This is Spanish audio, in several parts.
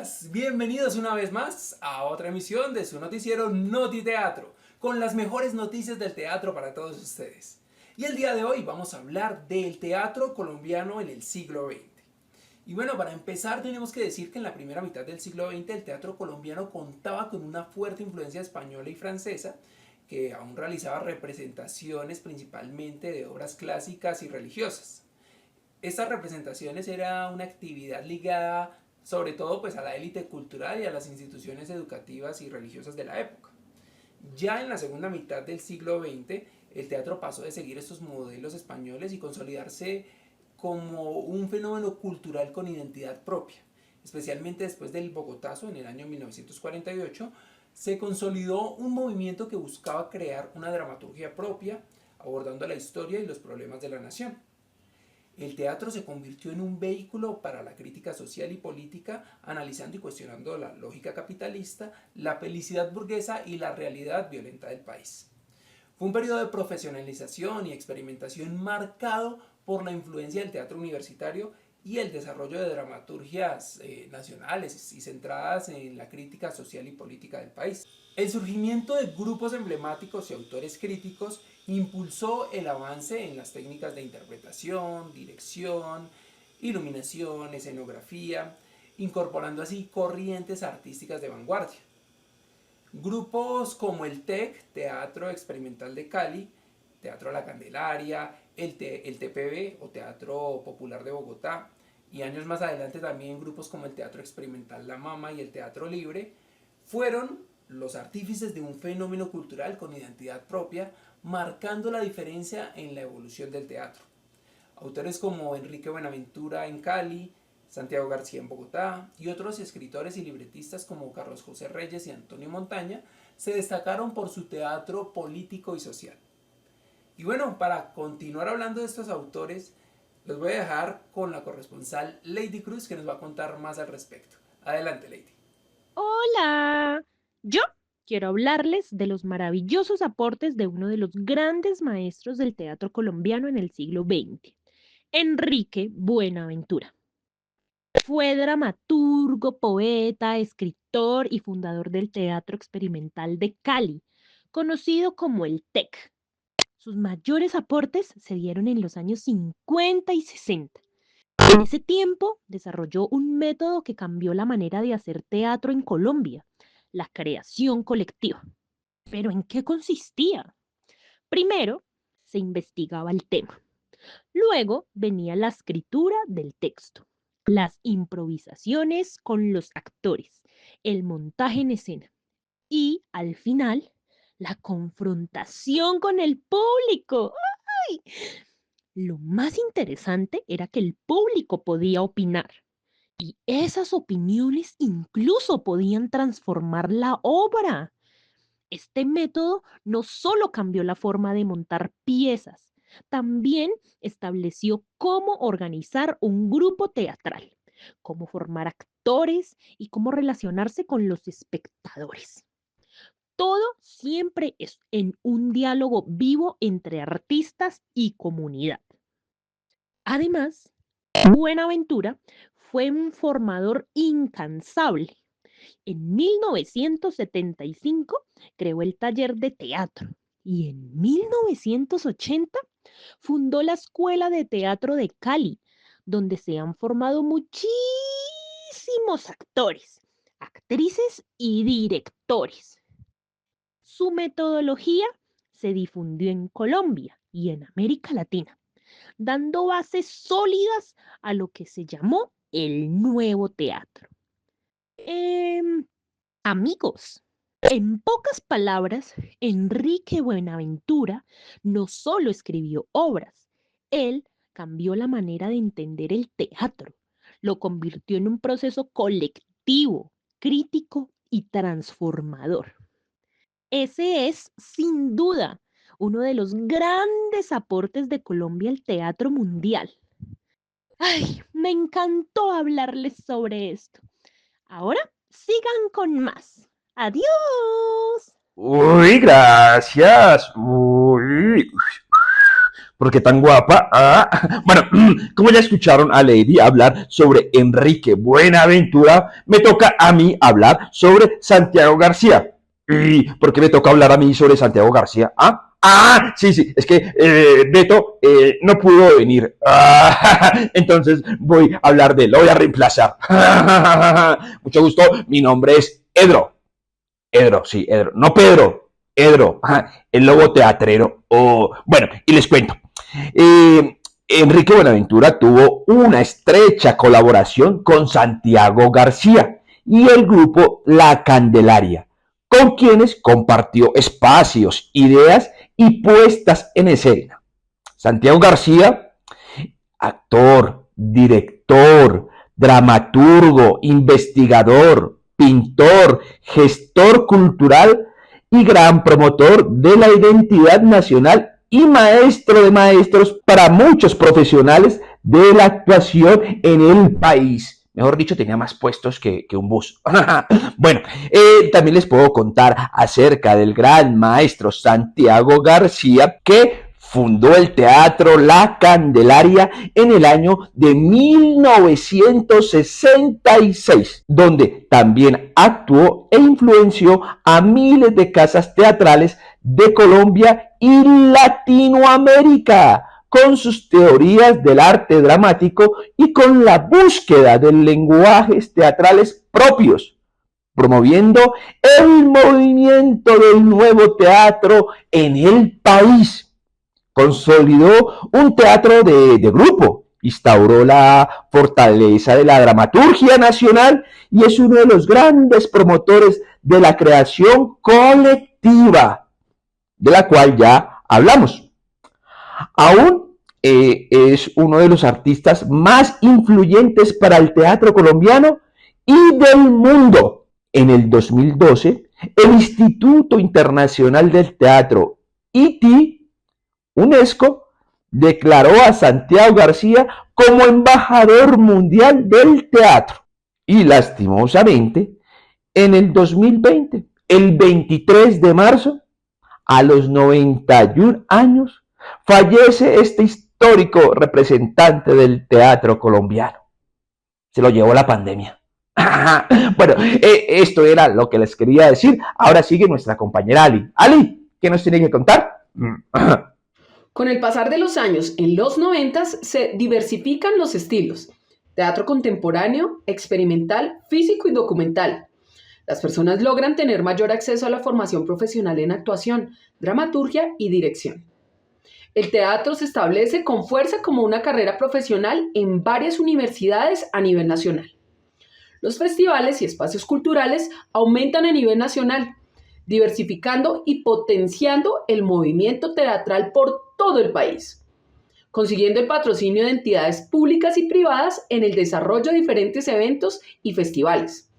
días, bienvenidos una vez más a otra emisión de su noticiero Notiteatro, con las mejores noticias del teatro para todos ustedes. Y el día de hoy vamos a hablar del teatro colombiano en el siglo XX. Y bueno, para empezar tenemos que decir que en la primera mitad del siglo XX el teatro colombiano contaba con una fuerte influencia española y francesa, que aún realizaba representaciones principalmente de obras clásicas y religiosas. Estas representaciones era una actividad ligada sobre todo pues a la élite cultural y a las instituciones educativas y religiosas de la época. Ya en la segunda mitad del siglo XX, el teatro pasó de seguir estos modelos españoles y consolidarse como un fenómeno cultural con identidad propia. Especialmente después del Bogotazo en el año 1948, se consolidó un movimiento que buscaba crear una dramaturgia propia, abordando la historia y los problemas de la nación. El teatro se convirtió en un vehículo para la crítica social y política, analizando y cuestionando la lógica capitalista, la felicidad burguesa y la realidad violenta del país. Fue un periodo de profesionalización y experimentación marcado por la influencia del teatro universitario y el desarrollo de dramaturgias nacionales y centradas en la crítica social y política del país. El surgimiento de grupos emblemáticos y autores críticos impulsó el avance en las técnicas de interpretación, dirección, iluminación, escenografía, incorporando así corrientes artísticas de vanguardia. Grupos como el TEC, Teatro Experimental de Cali, Teatro La Candelaria, el TPB o Teatro Popular de Bogotá, y años más adelante también grupos como el Teatro Experimental La Mama y el Teatro Libre, fueron los artífices de un fenómeno cultural con identidad propia, marcando la diferencia en la evolución del teatro. Autores como Enrique Buenaventura en Cali, Santiago García en Bogotá y otros escritores y libretistas como Carlos José Reyes y Antonio Montaña se destacaron por su teatro político y social. Y bueno, para continuar hablando de estos autores, los voy a dejar con la corresponsal Lady Cruz, que nos va a contar más al respecto. Adelante, Lady. Hola, yo quiero hablarles de los maravillosos aportes de uno de los grandes maestros del teatro colombiano en el siglo XX, Enrique Buenaventura. Fue dramaturgo, poeta, escritor y fundador del Teatro Experimental de Cali, conocido como el TEC. Sus mayores aportes se dieron en los años 50 y 60. En ese tiempo desarrolló un método que cambió la manera de hacer teatro en Colombia, la creación colectiva. ¿Pero en qué consistía? Primero, se investigaba el tema. Luego venía la escritura del texto, las improvisaciones con los actores, el montaje en escena y, al final, la confrontación con el público. ¡Ay! Lo más interesante era que el público podía opinar y esas opiniones incluso podían transformar la obra. Este método no solo cambió la forma de montar piezas, también estableció cómo organizar un grupo teatral, cómo formar actores y cómo relacionarse con los espectadores. Todo siempre es en un diálogo vivo entre artistas y comunidad. Además, Buenaventura fue un formador incansable. En 1975 creó el taller de teatro y en 1980 fundó la Escuela de Teatro de Cali, donde se han formado muchísimos actores, actrices y directores. Su metodología se difundió en Colombia y en América Latina, dando bases sólidas a lo que se llamó el nuevo teatro. Em, Amigos, en pocas palabras, Enrique Buenaventura no solo escribió obras, él cambió la manera de entender el teatro, lo convirtió en un proceso colectivo, crítico y transformador. Ese es, sin duda, uno de los grandes aportes de Colombia al teatro mundial. Ay, me encantó hablarles sobre esto. Ahora sigan con más. Adiós. Uy, gracias. Uy. ¿Por qué tan guapa? Bueno, como ya escucharon a Lady hablar sobre Enrique Buenaventura, me toca a mí hablar sobre Santiago García. ¿Y por qué me toca hablar a mí sobre Santiago García? Sí, es que Beto no pudo venir. Entonces voy a hablar de él, lo voy a reemplazar. Mucho gusto, mi nombre es Edro. Edro, sí, Edro. No Pedro, Edro, el lobo teatrero. Bueno, y les cuento. Enrique Buenaventura tuvo una estrecha colaboración con Santiago García y el grupo La Candelaria, con quienes compartió espacios, ideas y puestas en escena. Santiago García, actor, director, dramaturgo, investigador, pintor, gestor cultural y gran promotor de la identidad nacional y maestro de maestros para muchos profesionales de la actuación en el país. Mejor dicho, tenía más puestos que un bus. Bueno, también les puedo contar acerca del gran maestro Santiago García, que fundó el Teatro La Candelaria en el año de 1966, donde también actuó e influenció a miles de casas teatrales de Colombia y Latinoamérica, con sus teorías del arte dramático y con la búsqueda de lenguajes teatrales propios, promoviendo el movimiento del nuevo teatro en el país. Consolidó un teatro de grupo, instauró la fortaleza de la dramaturgia nacional y es uno de los grandes promotores de la creación colectiva, de la cual ya hablamos. Aún es uno de los artistas más influyentes para el teatro colombiano y del mundo. En el 2012, el Instituto Internacional del Teatro, ITI, UNESCO, declaró a Santiago García como embajador mundial del teatro. Y lastimosamente, en el 2020, el 23 de marzo, a los 91 años, fallece este histórico representante del teatro colombiano. Se lo llevó la pandemia. Bueno, esto era lo que les quería decir. Ahora sigue nuestra compañera Ali. Ali, ¿qué nos tiene que contar? Con el pasar de los años, en los 90 se diversifican los estilos: teatro contemporáneo, experimental, físico y documental. Las personas logran tener mayor acceso a la formación profesional en actuación, dramaturgia y dirección. El teatro se establece con fuerza como una carrera profesional en varias universidades a nivel nacional. Los festivales y espacios culturales aumentan a nivel nacional, diversificando y potenciando el movimiento teatral por todo el país, consiguiendo el patrocinio de entidades públicas y privadas en el desarrollo de diferentes eventos y festivales.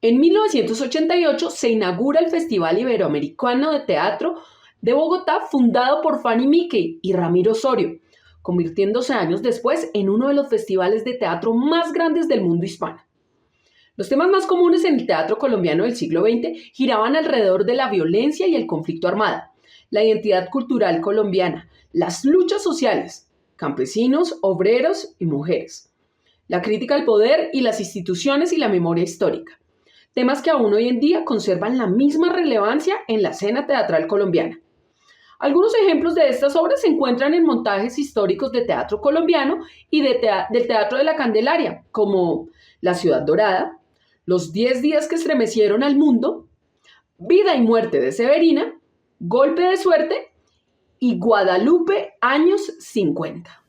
En 1988 se inaugura el Festival Iberoamericano de Teatro de Bogotá, fundado por Fanny Mickey y Ramiro Osorio, convirtiéndose años después en uno de los festivales de teatro más grandes del mundo hispano. Los temas más comunes en el teatro colombiano del siglo XX giraban alrededor de la violencia y el conflicto armado, la identidad cultural colombiana, las luchas sociales, campesinos, obreros y mujeres, la crítica al poder y las instituciones y la memoria histórica, temas que aún hoy en día conservan la misma relevancia en la escena teatral colombiana. Algunos ejemplos de estas obras se encuentran en montajes históricos de teatro colombiano y del Teatro de la Candelaria, como La Ciudad Dorada, Los 10 días que estremecieron al mundo, Vida y muerte de Severina, Golpe de suerte y Guadalupe, años 50.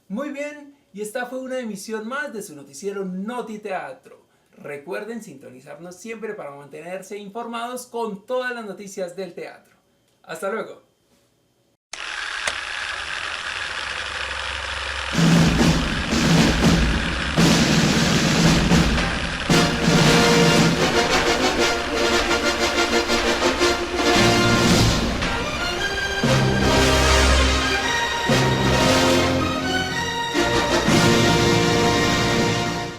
Muy bien, y esta fue una emisión más de su noticiero Noti Teatro. Recuerden sintonizarnos siempre para mantenerse informados con todas las noticias del teatro. Hasta luego.